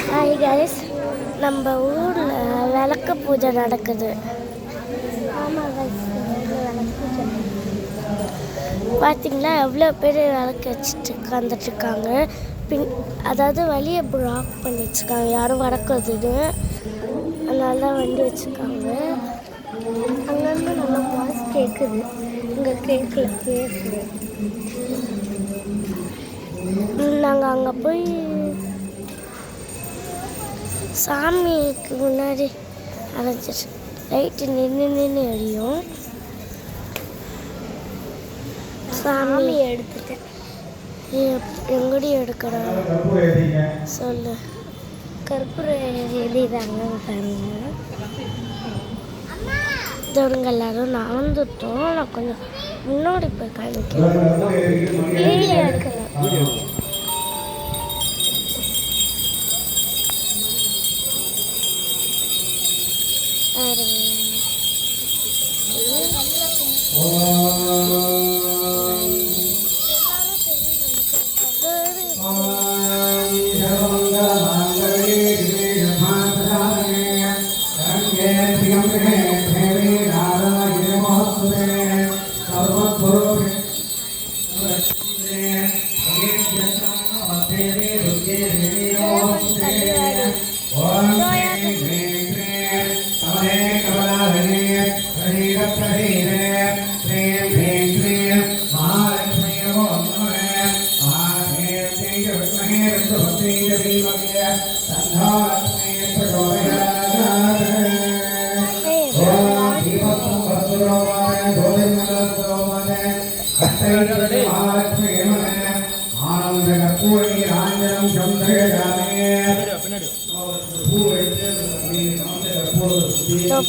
Hi guys, நம்ம ஊரில் விளக்கு பூஜை நடக்குது. ஆமாம் கைஸ், விளக்கு பூஜை பார்த்தீங்களா? எவ்வளோ பேர் விளக்கு வச்சுட்டு உட்காந்துட்ருக்காங்க. அதாவது வழியை பிளாக் பண்ணி வச்சுருக்காங்க, யாரும் வடக்குதுன்னு. அதனால தான் வண்டி வச்சுருக்காங்க. அங்கேருந்து நல்லா வாய்ஸ் கேட்குது, இங்கே கேட்கல பேசுது. நாங்கள் அங்கே போய் சாமிக்கு முன்னாடி அரைஞ்சிட்டு லைட்டு நின்று எரியும். சாமி எடுத்துட்டேன். எங்கடி எடுக்கிறோம் சொல்லு. கற்பூரம் எழுதிதாங்க பாருங்க. இதோடுங்க எல்லாரும் நடந்துட்டோம். நான் கொஞ்சம் முன்னாடி போய் காமிக்கிறேன். வீடியோ எடுக்கிறேன்.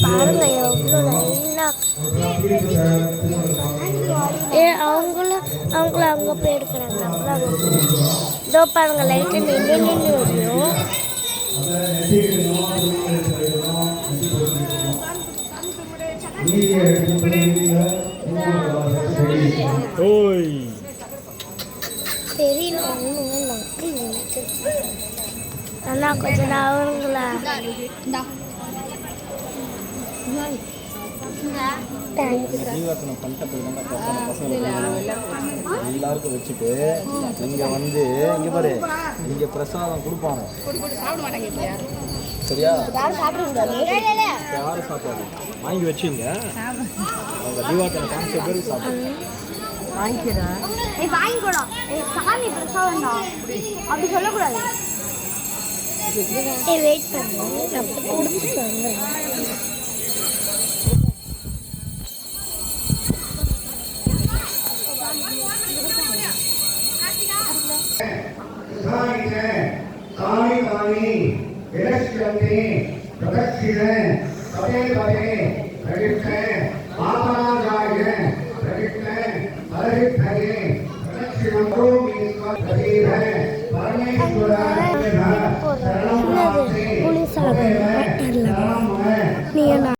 பாருங்க எவ்வளோ நல்லா. அவங்கள அங்கே போய் எடுக்கிறாங்க. இதோ பாருங்க, லைட்டு நின்று வரையும். தெரியல அண்ணா, கொஞ்சம் அவங்களா எல்லாருக்கும் வச்சுட்டு இங்க வந்து இங்க பாரு, இங்க பிரசாதம் கொடுப்பாங்க. சரியா? யாரும் சாப்பிடாது. வாங்கி வச்சுங்க. அவங்க தீபாவளி காமிச்ச பேரு சாப்பிடுங்க. அப்படி சொல்லக்கூடாது. வெயிட் பண்ணு, கொடுத்துட்டு வந்துடுறேன். परमेश्वर